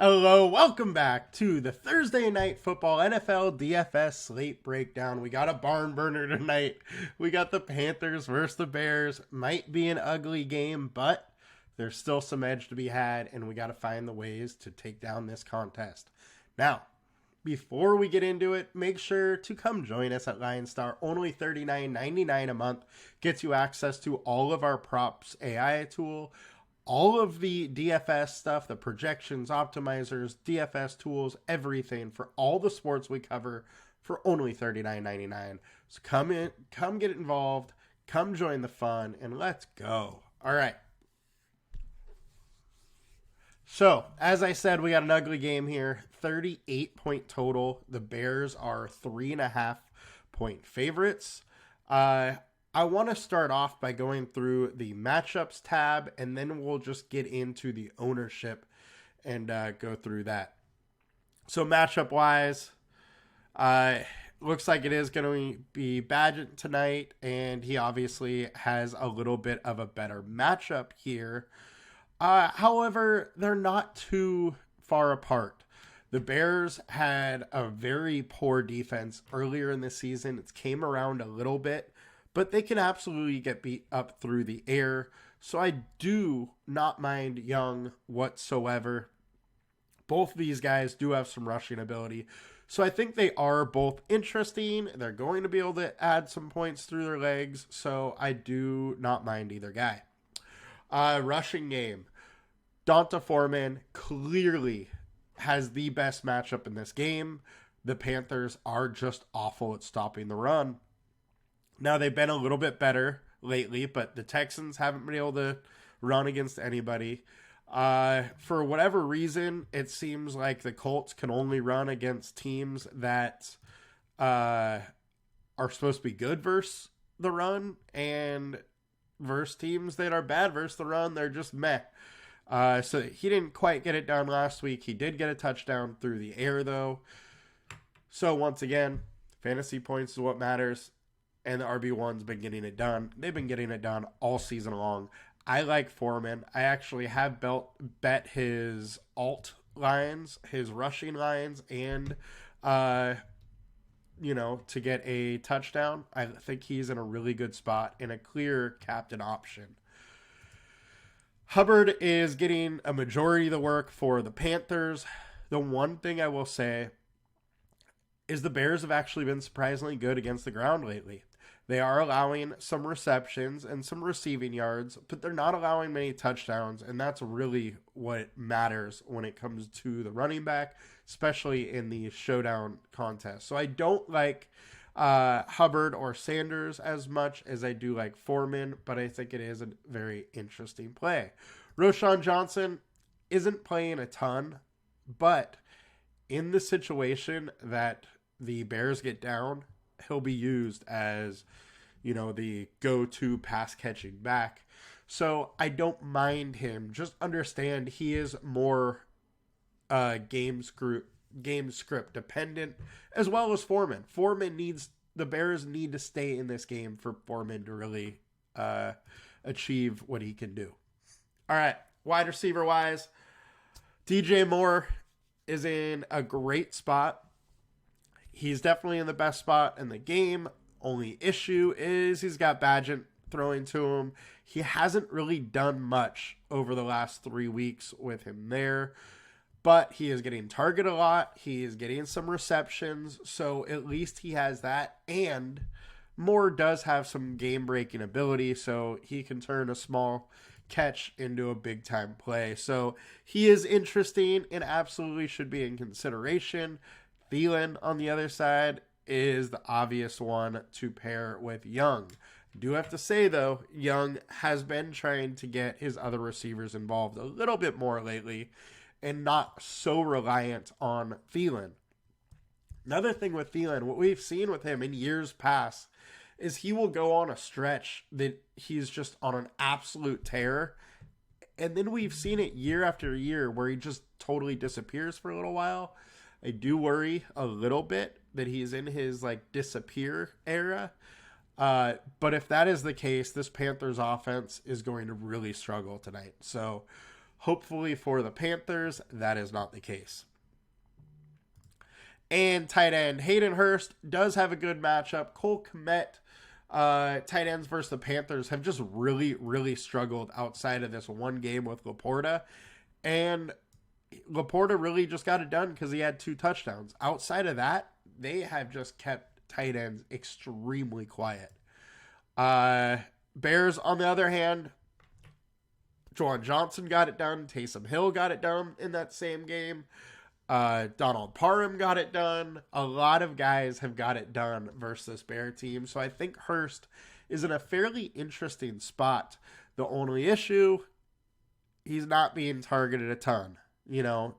Hello, welcome back to the Thursday Night Football NFL DFS slate breakdown. We got a barn burner tonight. We got the Panthers versus the Bears. Might be an ugly game, but there's still some edge to be had, and we got to find the ways to take down this contest. Now, before we get into it, make sure to come join us at LineStar. Only $39.99 a month gets you access to all of our props AI tool, all of the DFS stuff, the projections, optimizers, DFS tools, everything for all the sports we cover for only $39.99. So come in, come get involved, come join the fun, and let's go. All right. So, as I said, we got an ugly game here. 38-point total. The Bears are 3.5-point favorites. I want to start off by going through the matchups tab, and then we'll just get into the ownership and go through that. So matchup-wise, looks like it is going to be Badgett tonight, and he obviously has a little bit of a better matchup here. However, they're not too far apart. The Bears had a very poor defense earlier in the season. It came around a little bit, but they can absolutely get beat up through the air. So I do not mind Young whatsoever. Both of these guys do have some rushing ability. So I think they are both interesting. They're going to be able to add some points through their legs. So I do not mind either guy. Rushing game. Donta Foreman clearly has the best matchup in this game. The Panthers are just awful at stopping the run. Now, they've been a little bit better lately, but the Texans haven't been able to run against anybody. For whatever reason, it seems like the Colts can only run against teams that are supposed to be good versus the run, and versus teams that are bad versus the run, they're just meh. So he didn't quite get it done last week. He did get a touchdown through the air, though. So once again, fantasy points is what matters. And the RB1's been getting it done. They've been getting it done all season long. I like Foreman. I actually have bet his alt lines, his rushing lines, and, to get a touchdown. I think he's in a really good spot and a clear captain option. Hubbard is getting a majority of the work for the Panthers. The one thing I will say is the Bears have actually been surprisingly good against the ground lately. They are allowing some receptions and some receiving yards, but they're not allowing many touchdowns, and that's really what matters when it comes to the running back, especially in the showdown contest. So I don't like Hubbard or Sanders as much as I do like Foreman, but I think it is a very interesting play. Roschon Johnson isn't playing a ton, but in the situation that the Bears get down, he'll be used as, the go-to pass-catching back. So I don't mind him. Just understand he is more game script dependent, as well as Foreman. The Bears need to stay in this game for Foreman to really achieve what he can do. All right, wide receiver-wise, DJ Moore is in a great spot. He's definitely in the best spot in the game. Only issue is he's got Badgett throwing to him. He hasn't really done much over the last 3 weeks with him there, but he is getting targeted a lot. He is getting some receptions, so at least he has that. And Moore does have some game-breaking ability, so he can turn a small catch into a big-time play. So he is interesting and absolutely should be in consideration. Thielen, on the other side, is the obvious one to pair with Young. I do have to say, though, Young has been trying to get his other receivers involved a little bit more lately and not so reliant on Thielen. Another thing with Thielen, what we've seen with him in years past is he will go on a stretch that he's just on an absolute tear. And then we've seen it year after year where he just totally disappears for a little while. I do worry a little bit that he's in his disappear era. But if that is the case, this Panthers offense is going to really struggle tonight. So Hopefully for the Panthers, that is not the case. And tight end Hayden Hurst does have a good matchup. Cole Kmet, tight ends versus the Panthers have just really, really struggled outside of this one game with Laporta. And Laporta really just got it done because he had 2 touchdowns. Outside of that, they have just kept tight ends extremely quiet. Bears, on the other hand, Juwan Johnson got it done. Taysom Hill got it done in that same game. Donald Parham got it done. A lot of guys have got it done versus this Bear team. So I think Hurst is in a fairly interesting spot. The only issue, he's not being targeted a ton. You know,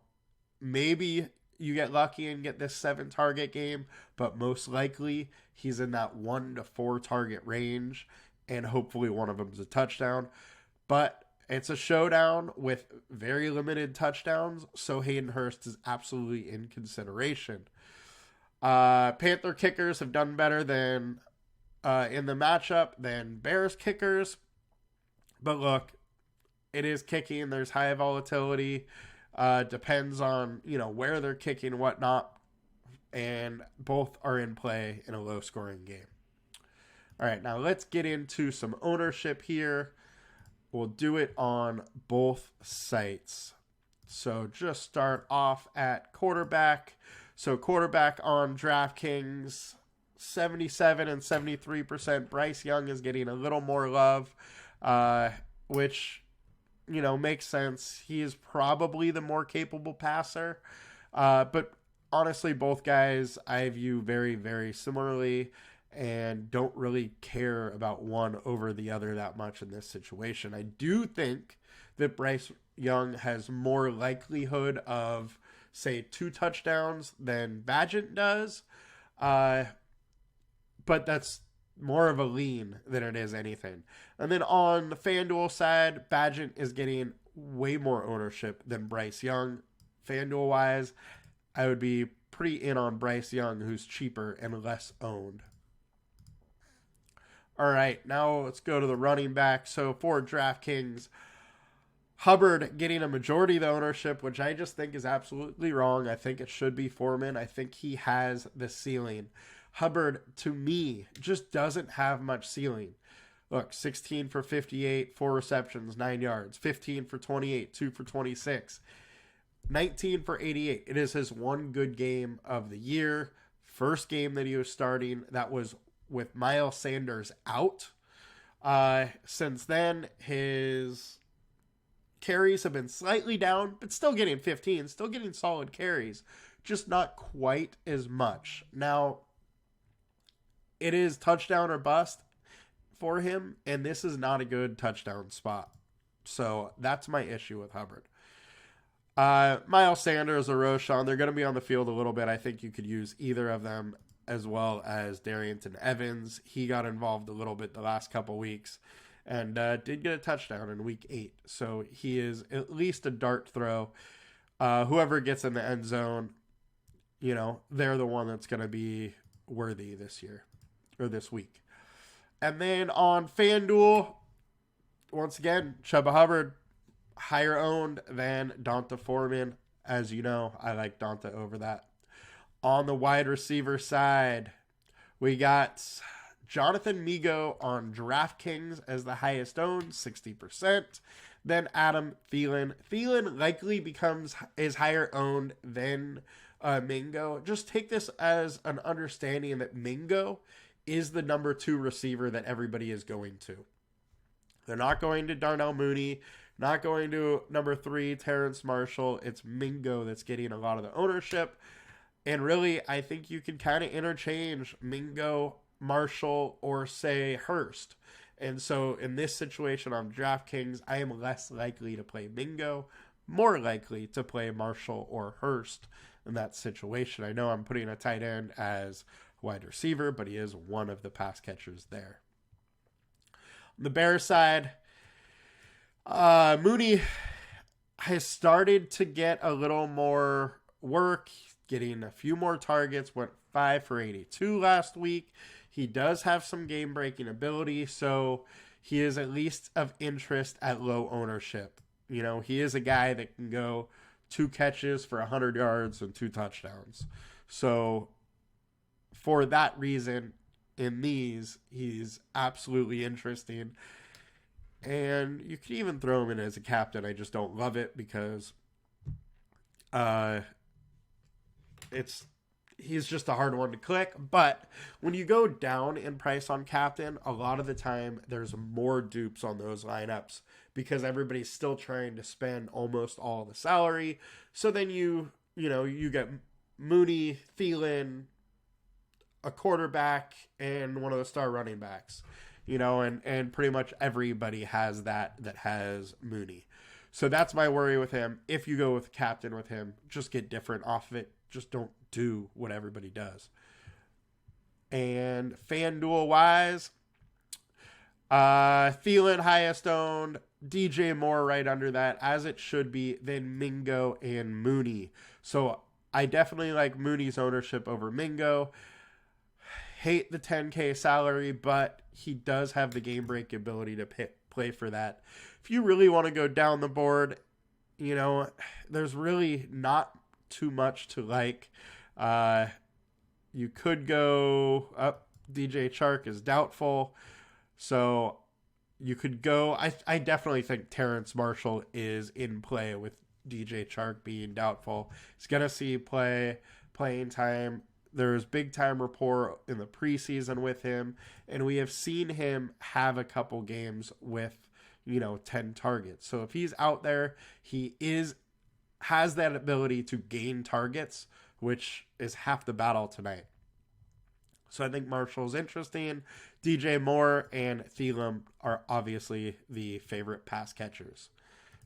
maybe you get lucky and get this 7 target game, but most likely he's in that 1 to 4 target range, and hopefully one of them is a touchdown. But it's a showdown with very limited touchdowns, so Hayden Hurst is absolutely in consideration. Panther kickers have done better than in the matchup than Bears kickers. But look, it is kicking. There's high volatility. Depends on, where they're kicking and whatnot. And both are in play in a low-scoring game. All right, now let's get into some ownership here. We'll do it on both sites. So just start off at quarterback. So quarterback on DraftKings, 77 and 73%. Bryce Young is getting a little more love, which, makes sense. He is probably the more capable passer. But honestly, both guys I view very, very similarly, and don't really care about one over the other that much in this situation. I do think that Bryce Young has more likelihood of, say, 2 touchdowns than Bagent does. But that's more of a lean than it is anything. And then on the FanDuel side, Bagent is getting way more ownership than Bryce Young. FanDuel-wise, I would be pretty in on Bryce Young, who's cheaper and less owned. All right, now let's go to the running back. So for DraftKings, Hubbard getting a majority of the ownership, which I just think is absolutely wrong. I think it should be Foreman. I think he has the ceiling. Hubbard, to me, just doesn't have much ceiling. Look, 16 for 58, 4 receptions, 9 yards. 15 for 28, 2 for 26. 19 for 88. It is his one good game of the year. First game that he was starting, that was with Miles Sanders out. Since then, his carries have been slightly down, but still getting 15, still getting solid carries, just not quite as much. Now, it is touchdown or bust for him, and this is not a good touchdown spot. So that's my issue with Hubbard. Miles Sanders or Roschon, they're going to be on the field a little bit. I think you could use either of them, as well as Darrynton Evans. He got involved a little bit the last couple weeks and did get a touchdown in week 8. So he is at least a dart throw. Whoever gets in the end zone, they're the one that's going to be worthy this year or this week. And then on FanDuel, once again, Chuba Hubbard, higher owned than Donta Foreman. As you know, I like Donta over that. On the wide receiver side, we got Jonathan Migo on DraftKings as the highest owned, 60%. Then Adam Thielen. Thielen likely is higher owned than Mingo. Just take this as an understanding that Mingo is the number 2 receiver that everybody is going to. They're not going to Darnell Mooney, not going to number 3, Terrence Marshall. It's Mingo that's getting a lot of the ownership. And really, I think you can kind of interchange Mingo, Marshall, or say Hurst. And so in this situation on DraftKings, I am less likely to play Mingo, more likely to play Marshall or Hurst in that situation. I know I'm putting a tight end as wide receiver, but he is one of the pass catchers there. On the Bears side, Mooney has started to get a little more work, getting a few more targets, went 5 for 82 last week. He does have some game-breaking ability, so he is at least of interest at low ownership. You know, he is a guy that can go 2 catches for 100 yards and 2 touchdowns. So for that reason, in these, he's absolutely interesting. And you could even throw him in as a captain. I just don't love it because he's just a hard one to click. But when you go down in price on captain, a lot of the time there's more dupes on those lineups because everybody's still trying to spend almost all the salary. So then you get Mooney, Thielen, a quarterback, and one of the star running backs. And pretty much everybody has that has Mooney. So that's my worry with him. If you go with captain with him, just get different off of it. Just don't do what everybody does. And FanDuel wise, Thielen highest owned, DJ Moore right under that, as it should be, then Mingo and Mooney. So I definitely like Mooney's ownership over Mingo. Hate the 10K salary, but he does have the game break ability to play for that. If you really want to go down the board, there's really not too much to like. You could go up. DJ Chark is doubtful. So you could go. I definitely think Terrence Marshall is in play with DJ Chark being doubtful. He's going to see playing time. There's big time rapport in the preseason with him, and we have seen him have a couple games with 10 targets. So if he's out there, he has that ability to gain targets, which is half the battle tonight. So I think Marshall's interesting. DJ Moore and Thielen are obviously the favorite pass catchers.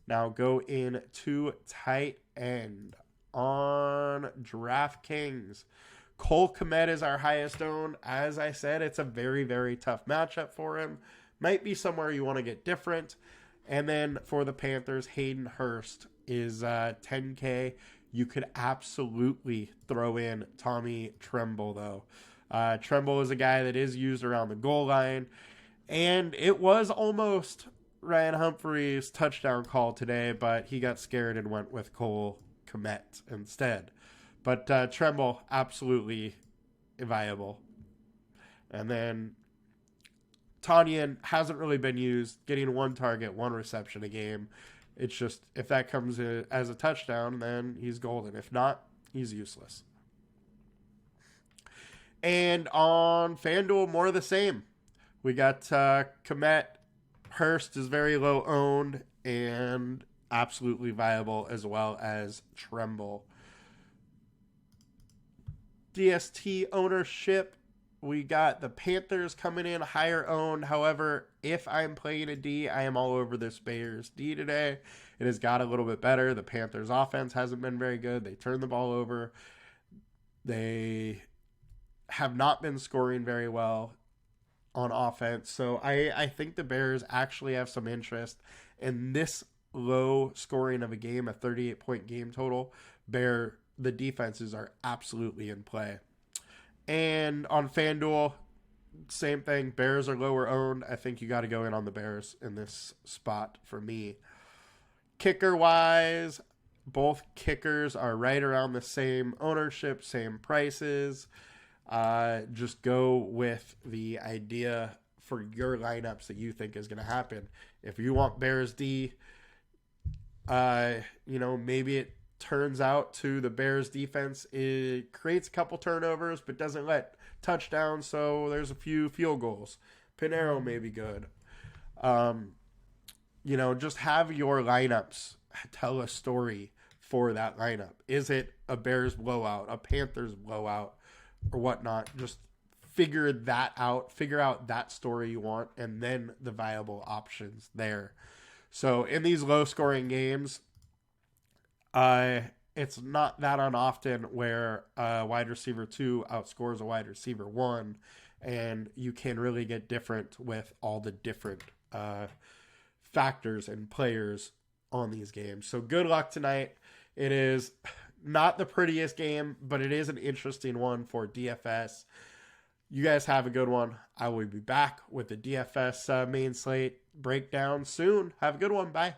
Now go into tight end on DraftKings. Cole Kmet is our highest owned. As I said, it's a very, very tough matchup for him. Might be somewhere you want to get different. And then for the Panthers, Hayden Hurst is 10K. You could absolutely throw in Tommy Tremble, though. Tremble is a guy that is used around the goal line. And it was almost Ryan Humphrey's touchdown call today, but he got scared and went with Cole Kmet instead. But Tremble, absolutely viable. And then Tanyan hasn't really been used, getting 1 target, 1 reception a game. It's just, if that comes as a touchdown, then he's golden. If not, he's useless. And on FanDuel, more of the same. We got Kmet. Hurst is very low owned and absolutely viable, as well as Tremble. DST ownership, we got the Panthers coming in higher owned. However, if I'm playing a D, I am all over this Bears D today. It has got a little bit better. The Panthers offense hasn't been very good. They turn the ball over. They have not been scoring very well on offense. So I think the Bears actually have some interest in this low scoring of a game, a 38-point game total. The defenses are absolutely in play. And on FanDuel, same thing. Bears are lower owned. I think you got to go in on the Bears in this spot for me. Kicker-wise, both kickers are right around the same ownership, same prices. Just go with the idea for your lineups that you think is going to happen. If you want Bears D, maybe it turns out to the Bears defense. It creates a couple turnovers, but doesn't let touchdowns, so there's a few field goals. Pinero may be good. Just have your lineups tell a story for that lineup. Is it a Bears blowout, a Panthers blowout, or whatnot? Just figure that out. Figure out that story you want, and then the viable options there. So in these low-scoring games, it's not that unoften where a wide receiver 2 outscores a wide receiver 1, and you can really get different with all the different factors and players on these games. So good luck tonight. It is not the prettiest game, but it is an interesting one for DFS. You guys have a good one. I will be back with the DFS main slate breakdown soon. Have a good one. Bye.